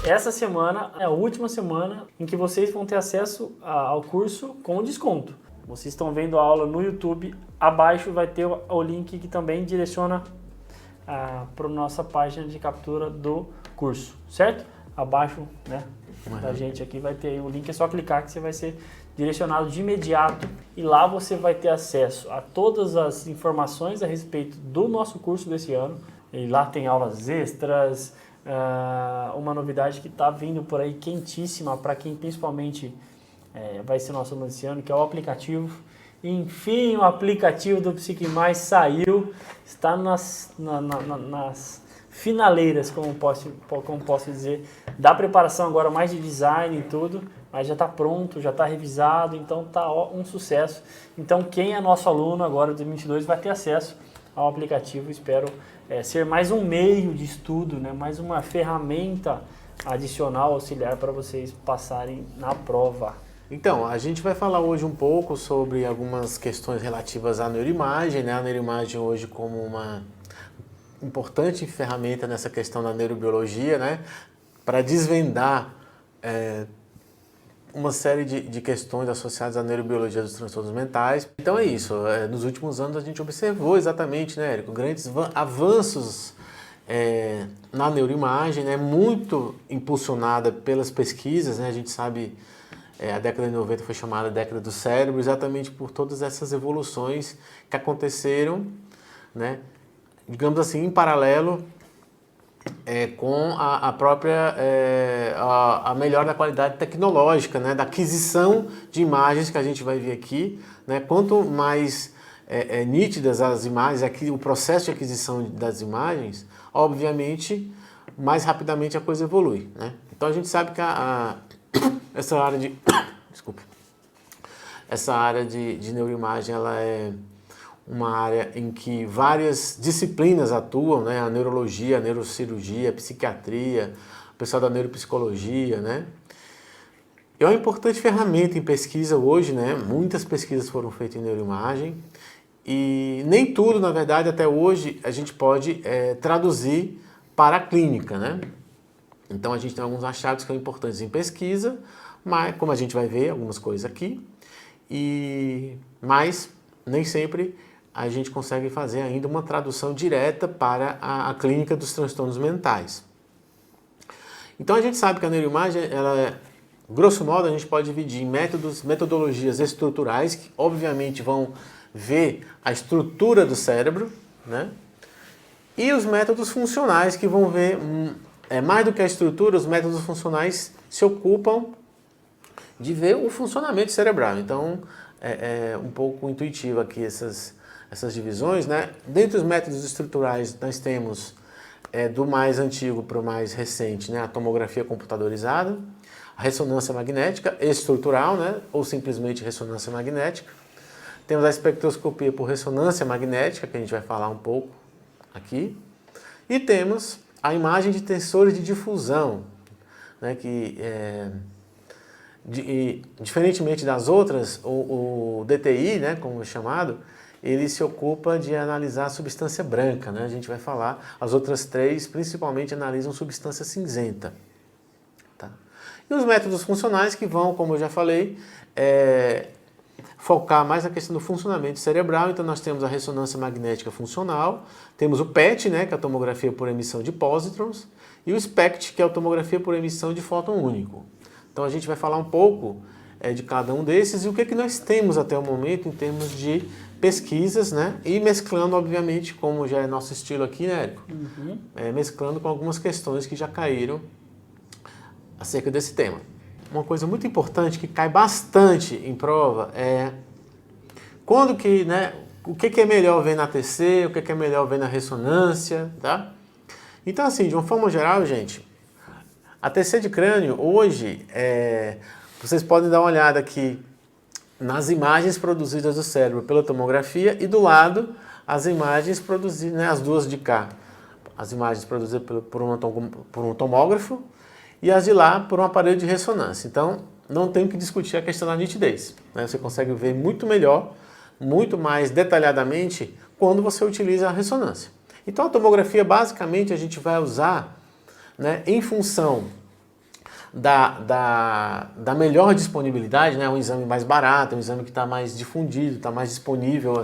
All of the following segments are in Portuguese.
essa semana é a última semana em que vocês vão ter acesso ao curso com desconto. Vocês estão vendo a aula no YouTube, abaixo vai ter o link que também direciona para a nossa página de captura do curso, certo? Abaixo, né, da gente aqui vai ter o link, é só clicar que você vai ser direcionado de imediato e lá você vai ter acesso a todas as informações a respeito do nosso curso desse ano. E lá tem aulas extras, uma novidade que está vindo por aí quentíssima para quem principalmente vai ser nosso aluno esse ano, que é o aplicativo. Enfim, o aplicativo do Psique Mais saiu, está nas finaleiras, como posso dizer, da preparação agora mais de design e tudo, mas já está pronto, já está revisado, então está um sucesso. Então quem é nosso aluno agora de 2022 vai ter acesso ao aplicativo, espero ser mais um meio de estudo, né? Mais uma ferramenta adicional, auxiliar para vocês passarem na prova. Então, a gente vai falar hoje um pouco sobre algumas questões relativas à neuroimagem, né? A neuroimagem hoje como uma importante ferramenta nessa questão da neurobiologia, né? Para desvendar uma série de questões associadas à neurobiologia dos transtornos mentais. Então é isso, nos últimos anos a gente observou exatamente, né, Érico, grandes avanços na neuroimagem, né, muito impulsionada pelas pesquisas, né, a gente sabe, a década de 90 foi chamada década do cérebro, exatamente por todas essas evoluções que aconteceram, né, digamos assim, em paralelo com a própria a melhora da qualidade tecnológica, né, da aquisição de imagens que a gente vai ver aqui, né, quanto mais nítidas as imagens, aqui o processo de aquisição das imagens, obviamente, mais rapidamente a coisa evolui, né? Então a gente sabe que essa área de essa área de neuroimagem, ela é uma área em que várias disciplinas atuam, né? A neurologia, a neurocirurgia, a psiquiatria, o pessoal da neuropsicologia, né? É uma importante ferramenta em pesquisa hoje, né? Muitas pesquisas foram feitas em neuroimagem e nem tudo, na verdade, até hoje a gente pode traduzir para a clínica, né? Então a gente tem alguns achados que são importantes em pesquisa, mas como a gente vai ver algumas coisas aqui, mas nem sempre a gente consegue fazer ainda uma tradução direta para a clínica dos transtornos mentais. Então a gente sabe que a neuroimagem, grosso modo, a gente pode dividir em metodologias estruturais, que obviamente vão ver a estrutura do cérebro, né? E os métodos funcionais, que vão ver, mais do que a estrutura, os métodos funcionais se ocupam de ver o funcionamento cerebral. Então é um pouco intuitivo aqui essas divisões, né? Dentre os métodos estruturais, nós temos do mais antigo para o mais recente, né? A tomografia computadorizada, a ressonância magnética estrutural, né? Ou simplesmente ressonância magnética. Temos a espectroscopia por ressonância magnética, que a gente vai falar um pouco aqui. E temos a imagem de tensores de difusão, né? Que diferentemente das outras, o DTI, né? Como é chamado, ele se ocupa de analisar a substância branca, né? A gente vai falar, as outras três principalmente analisam substância cinzenta. Tá? E os métodos funcionais que vão, como eu já falei, focar mais na questão do funcionamento cerebral. Então nós temos a ressonância magnética funcional, temos o PET, né, que é a tomografia por emissão de pósitrons, e o SPECT, que é a tomografia por emissão de fóton único. Então a gente vai falar um pouco de cada um desses e o que nós temos até o momento em termos de pesquisas, né? E mesclando, obviamente, como já é nosso estilo aqui, né, Érico? Uhum. Mesclando com algumas questões que já caíram acerca desse tema. Uma coisa muito importante que cai bastante em prova é quando que, né, o que é melhor ver na TC, o que é melhor ver na ressonância, tá? Então, assim, de uma forma geral, gente, a TC de crânio, hoje, vocês podem dar uma olhada aqui nas imagens produzidas do cérebro pela tomografia e do lado as imagens produzidas, né, as duas de cá, as imagens produzidas por um tomógrafo e as de lá por um aparelho de ressonância. Então, não tem que discutir a questão da nitidez, né? Você consegue ver muito melhor, muito mais detalhadamente quando você utiliza a ressonância. Então, a tomografia, basicamente, a gente vai usar, né, em função da melhor disponibilidade, né? Um exame mais barato, um exame que está mais difundido, está mais disponível,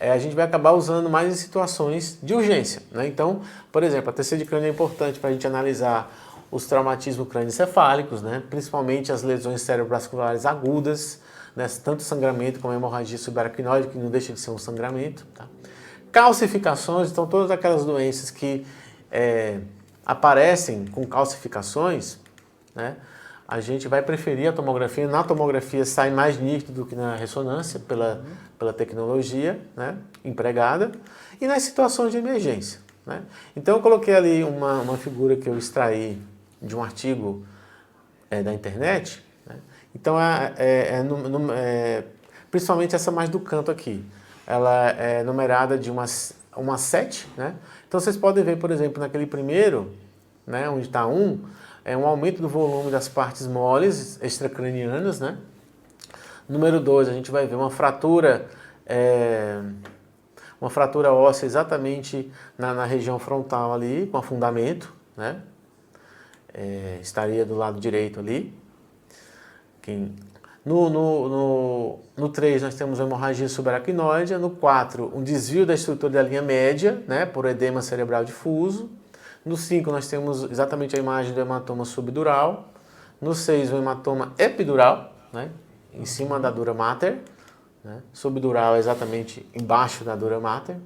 a gente vai acabar usando mais em situações de urgência, né? Então, por exemplo, a TC de crânio é importante para a gente analisar os traumatismos crânioencefálicos, né? Principalmente as lesões cerebrovasculares agudas, né? Tanto sangramento como hemorragia subaracnoide, que não deixa de ser um sangramento. Tá? Calcificações, então todas aquelas doenças que aparecem com calcificações, né? A gente vai preferir a tomografia. Na tomografia sai mais nítido do que na ressonância, pela tecnologia, né, empregada, e nas situações de emergência. Né? Então eu coloquei ali uma figura que eu extraí de um artigo da internet. Né? Então principalmente essa mais do canto aqui. Ela é numerada de uma a 7. Né? Então vocês podem ver, por exemplo, naquele primeiro, né, onde está 1, é um aumento do volume das partes moles extracranianas, né? Número 2, a gente vai ver uma fratura óssea exatamente na região frontal ali, com afundamento, né? Estaria do lado direito ali. No 3 nós temos uma hemorragia subaracnoide, no 4 um desvio da estrutura da linha média, né, por edema cerebral difuso. No 5 nós temos exatamente a imagem do hematoma subdural. No 6 o hematoma epidural, né, em cima da dura mater. Né, subdural é exatamente embaixo da dura mater,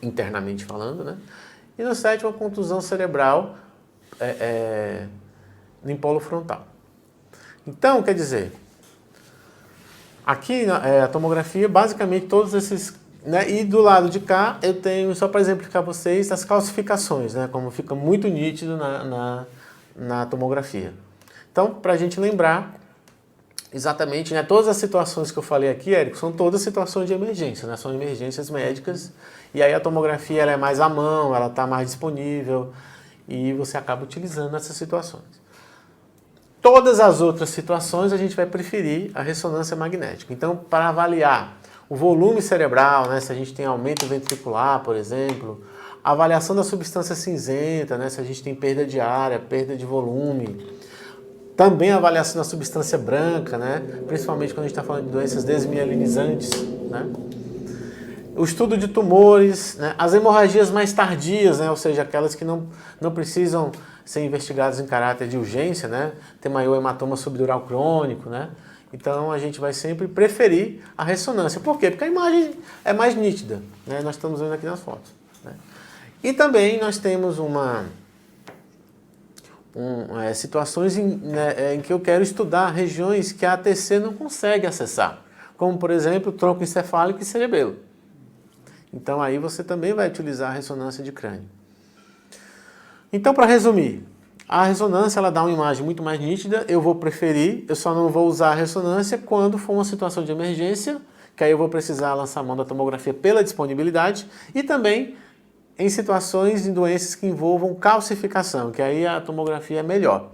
internamente falando. Né, e no 7 uma contusão cerebral no polo frontal. Então, quer dizer, aqui a tomografia, basicamente todos esses, né, e do lado de cá eu tenho, só para exemplificar vocês, as calcificações, né, como fica muito nítido na tomografia. Então, para a gente lembrar exatamente, né, todas as situações que eu falei aqui, Érico, são todas situações de emergência, né, são emergências médicas, e aí a tomografia ela é mais à mão, ela está mais disponível, e você acaba utilizando essas situações. Todas as outras situações a gente vai preferir a ressonância magnética. Então, para avaliar o volume cerebral, né, se a gente tem aumento ventricular, por exemplo, a avaliação da substância cinzenta, né, se a gente tem perda de área, perda de volume, também a avaliação da substância branca, né, principalmente quando a gente está falando de doenças desmielinizantes, né, o estudo de tumores, né, as hemorragias mais tardias, né, ou seja, aquelas que não precisam ser investigadas em caráter de urgência, né? Tem maior hematoma subdural crônico, né? Então a gente vai sempre preferir a ressonância. Por quê? Porque a imagem é mais nítida, né? Nós estamos vendo aqui nas fotos. Né? E também nós temos situações em que eu quero estudar regiões que a ATC não consegue acessar, como por exemplo tronco encefálico e cerebelo. Então aí você também vai utilizar a ressonância de crânio. Então, para resumir, a ressonância ela dá uma imagem muito mais nítida, eu vou preferir, eu só não vou usar a ressonância quando for uma situação de emergência, que aí eu vou precisar lançar mão da tomografia pela disponibilidade, e também em situações de doenças que envolvam calcificação, que aí a tomografia é melhor.